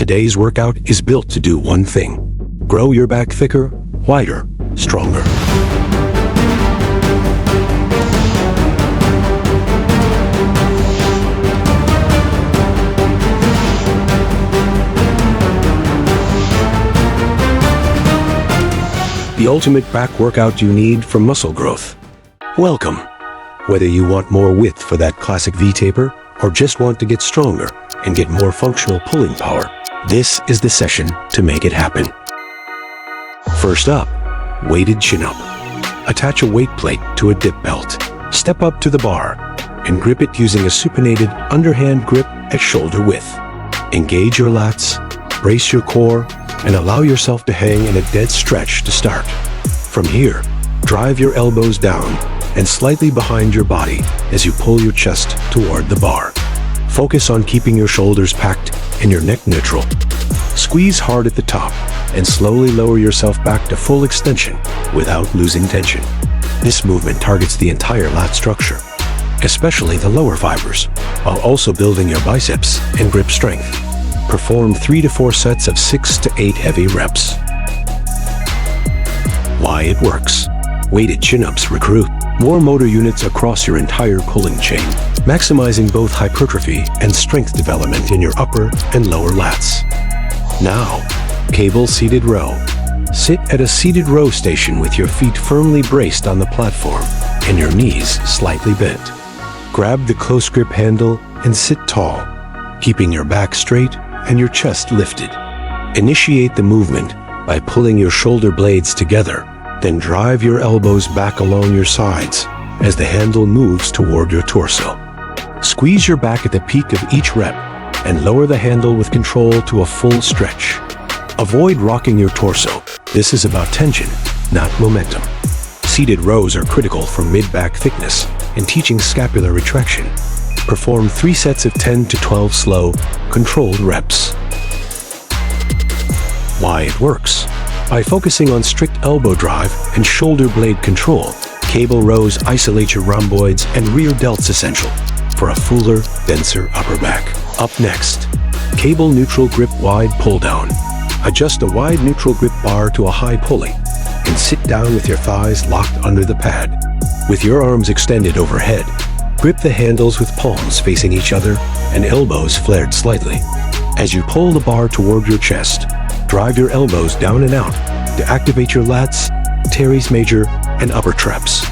Today's workout is built to do one thing: grow your back thicker, wider, stronger. The ultimate back workout you need for muscle growth. Welcome. Whether you want more width for that classic V-taper or just want to get stronger and get more functional pulling power, this is the session to make it happen. First up, weighted chin-up. Attach a weight plate to a dip belt. Step up to the bar and grip it using a supinated underhand grip at shoulder width. Engage your lats, brace your core, and allow yourself to hang in a dead stretch to start. From here, drive your elbows down and slightly behind your body as you pull your chest toward the bar. Focus on keeping your shoulders packed and your neck neutral. Squeeze hard at the top and slowly lower yourself back to full extension without losing tension. This movement targets the entire lat structure, especially the lower fibers, while also building your biceps and grip strength. Perform 3 to 4 sets of 6 to 8 heavy reps. Why it works. Weighted chin-ups recruit more motor units across your entire pulling chain, maximizing both hypertrophy and strength development in your upper and lower lats. Now, cable seated row. Sit at a seated row station with your feet firmly braced on the platform and your knees slightly bent. Grab the close grip handle and sit tall, keeping your back straight and your chest lifted. Initiate the movement by pulling your shoulder blades together, then drive your elbows back along your sides as the handle moves toward your torso. Squeeze your back at the peak of each rep and lower the handle with control to a full stretch. Avoid rocking your torso. This is about tension, not momentum. Seated rows are critical for mid-back thickness and teaching scapular retraction. Perform 3 sets of 10 to 12 slow, controlled reps. Why it works. By focusing on strict elbow drive and shoulder blade control, cable rows isolate your rhomboids and rear delts essential for a fuller, denser upper back. Up next, cable neutral grip wide pull down. Adjust a wide neutral grip bar to a high pulley and sit down with your thighs locked under the pad. With your arms extended overhead, grip the handles with palms facing each other and elbows flared slightly. As you pull the bar toward your chest, drive your elbows down and out to activate your lats, teres major, and upper traps.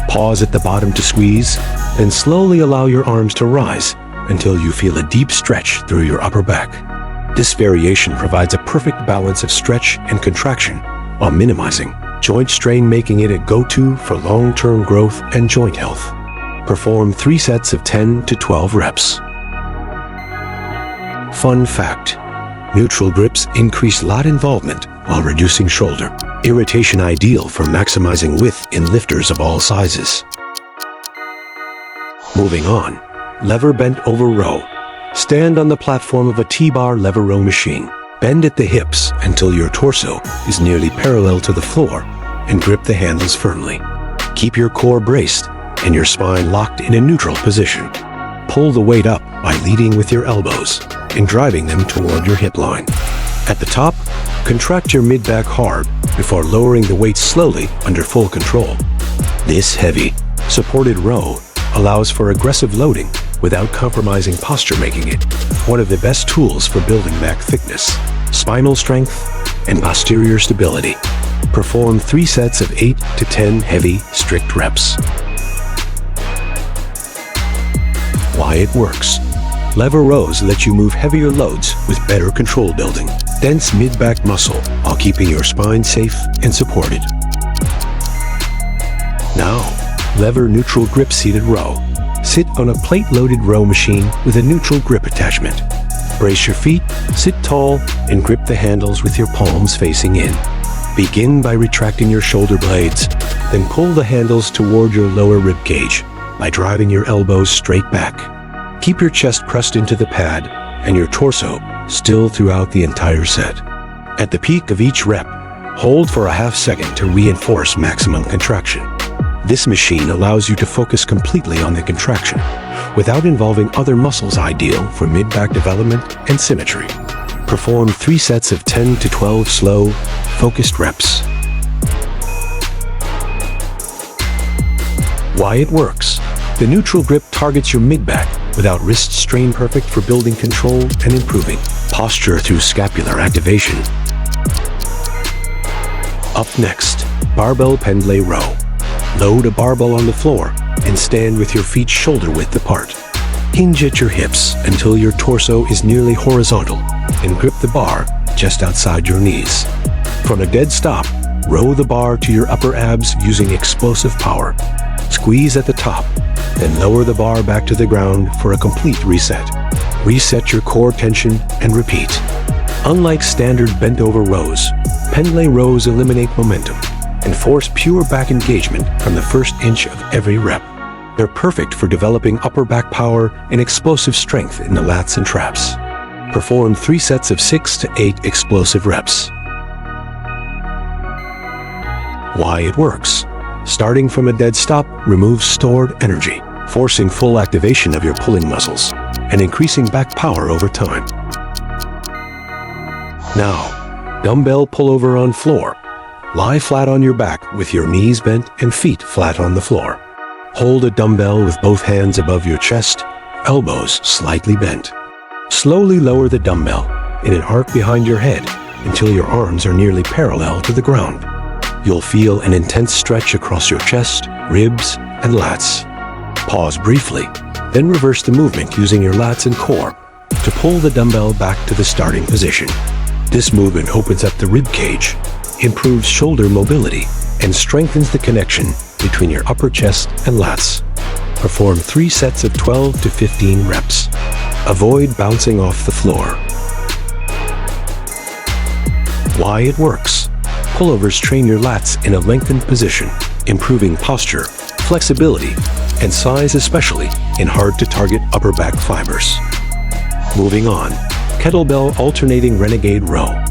Pause at the bottom to squeeze, then slowly allow your arms to rise until you feel a deep stretch through your upper back. This variation provides a perfect balance of stretch and contraction while minimizing joint strain, making it a go-to for long-term growth and joint health. Perform 3 sets of 10 to 12 reps. Fun fact: neutral grips increase lat involvement while reducing shoulder irritation, ideal for maximizing width in lifters of all sizes. Moving on, lever bent over row. Stand on the platform of a T-bar lever row machine. Bend at the hips until your torso is nearly parallel to the floor and grip the handles firmly. Keep your core braced and your spine locked in a neutral position. Pull the weight up by leading with your elbows and driving them toward your hip line. At the top, contract your mid-back hard before lowering the weight slowly under full control. This heavy, supported row allows for aggressive loading without compromising posture, making it one of the best tools for building back thickness, spinal strength, and posterior stability. Perform 3 sets of 8 to 10 heavy, strict reps. Why it works. Lever rows let you move heavier loads with better control, building dense mid-back muscle while keeping your spine safe and supported. Now, lever neutral grip seated row. Sit on a plate-loaded row machine with a neutral grip attachment. Brace your feet, sit tall, and grip the handles with your palms facing in. Begin by retracting your shoulder blades, then pull the handles toward your lower rib cage by driving your elbows straight back. Keep your chest pressed into the pad and your torso still throughout the entire set. At the peak of each rep, hold for a half second to reinforce maximum contraction. This machine allows you to focus completely on the contraction without involving other muscles, ideal for mid-back development and symmetry. Perform 3 sets of 10 to 12 slow, focused reps. Why it works. The neutral grip targets your mid-back without wrist strain, perfect for building control and improving posture through scapular activation. Up next, Barbell Pendlay Row. Load a barbell on the floor and stand with your feet shoulder width apart. Hinge at your hips until your torso is nearly horizontal and grip the bar just outside your knees. From a dead stop, row the bar to your upper abs using explosive power. Squeeze at the top, then lower the bar back to the ground for a complete reset. Reset your core tension and repeat. Unlike standard bent-over rows, Pendlay rows eliminate momentum and force pure back engagement from the first inch of every rep. They're perfect for developing upper back power and explosive strength in the lats and traps. Perform 3 sets of 6 to 8 explosive reps. Why it works. Starting from a dead stop removes stored energy, forcing full activation of your pulling muscles and increasing back power over time. Now, dumbbell pullover on floor. Lie flat on your back with your knees bent and feet flat on the floor. Hold a dumbbell with both hands above your chest, elbows slightly bent. Slowly lower the dumbbell in an arc behind your head until your arms are nearly parallel to the ground. You'll feel an intense stretch across your chest, ribs, and lats. Pause briefly, then reverse the movement using your lats and core to pull the dumbbell back to the starting position. This movement opens up the rib cage, improves shoulder mobility, and strengthens the connection between your upper chest and lats. Perform 3 sets of 12 to 15 reps. Avoid bouncing off the floor. Why it works. Pullovers train your lats in a lengthened position, improving posture, flexibility, and size, especially in hard-to-target upper back fibers. Moving on, kettlebell alternating Renegade row.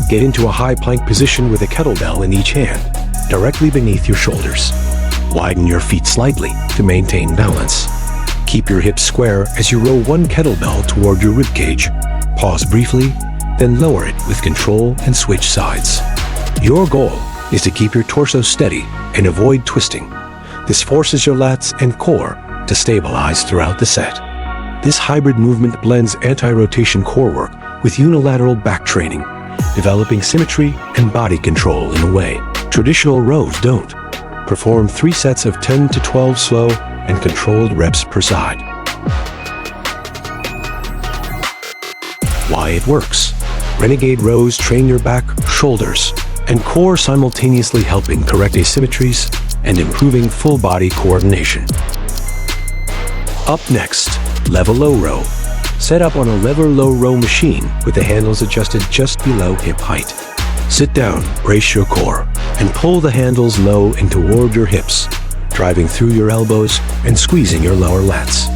Get into a high plank position with a kettlebell in each hand, directly beneath your shoulders. Widen your feet slightly to maintain balance. Keep your hips square as you row one kettlebell toward your ribcage. Pause briefly, then lower it with control and switch sides. Your goal is to keep your torso steady and avoid twisting. This forces your lats and core to stabilize throughout the set. This hybrid movement blends anti-rotation core work with unilateral back training, developing symmetry and body control in a way traditional rows don't. Perform 3 sets of 10 to 12 slow and controlled reps per side. Why it works. Renegade rows train your back, shoulders, and core, simultaneously helping correct asymmetries and improving full body coordination. Up next, level low row. Set up on a lever low row machine with the handles adjusted just below hip height. Sit down, brace your core, and pull the handles low and toward your hips, driving through your elbows and squeezing your lower lats.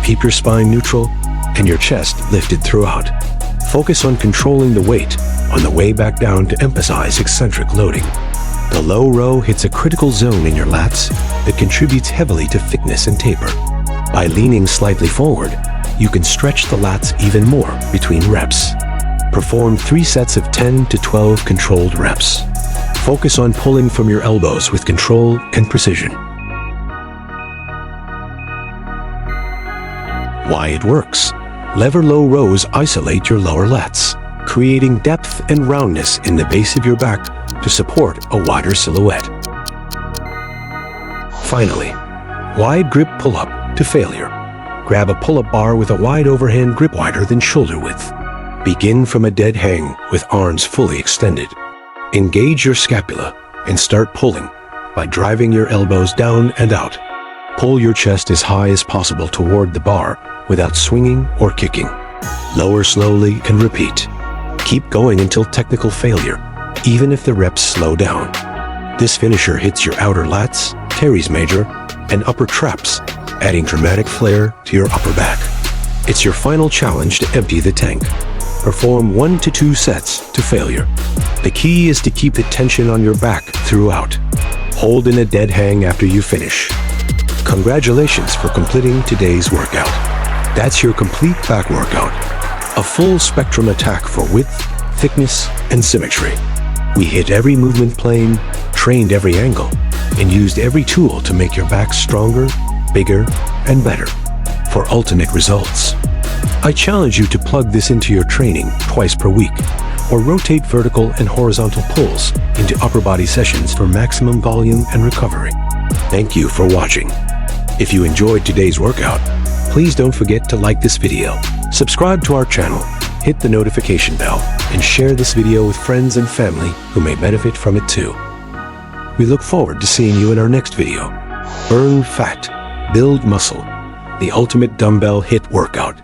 Keep your spine neutral and your chest lifted throughout. Focus on controlling the weight on the way back down to emphasize eccentric loading. The low row hits a critical zone in your lats that contributes heavily to thickness and taper. By leaning slightly forward, you can stretch the lats even more between reps. Perform 3 sets of 10 to 12 controlled reps. Focus on pulling from your elbows with control and precision. Why it works. Lever low rows isolate your lower lats, creating depth and roundness in the base of your back to support a wider silhouette. Finally, wide grip pull-up to failure. Grab a pull-up bar with a wide overhand grip wider than shoulder width. Begin from a dead hang with arms fully extended. Engage your scapula and start pulling by driving your elbows down and out. Pull your chest as high as possible toward the bar without swinging or kicking. Lower slowly and repeat. Keep going until technical failure, even if the reps slow down. This finisher hits your outer lats, teres major, and upper traps, adding dramatic flair to your upper back. It's your final challenge to empty the tank. Perform 1 to 2 sets to failure. The key is to keep the tension on your back throughout. Hold in a dead hang after you finish. Congratulations for completing today's workout. That's your complete back workout. A full spectrum attack for width, thickness, and symmetry. We hit every movement plane, trained every angle, and used every tool to make your back stronger, bigger, and better for ultimate results. I challenge you to plug this into your training twice per week, or rotate vertical and horizontal pulls into upper body sessions for maximum volume and recovery. Thank you for watching. If you enjoyed today's workout, please don't forget to like this video, subscribe to our channel, hit the notification bell, and share this video with friends and family who may benefit from it too. We look forward to seeing you in our next video. Burn fat, build muscle, the ultimate dumbbell HIIT workout.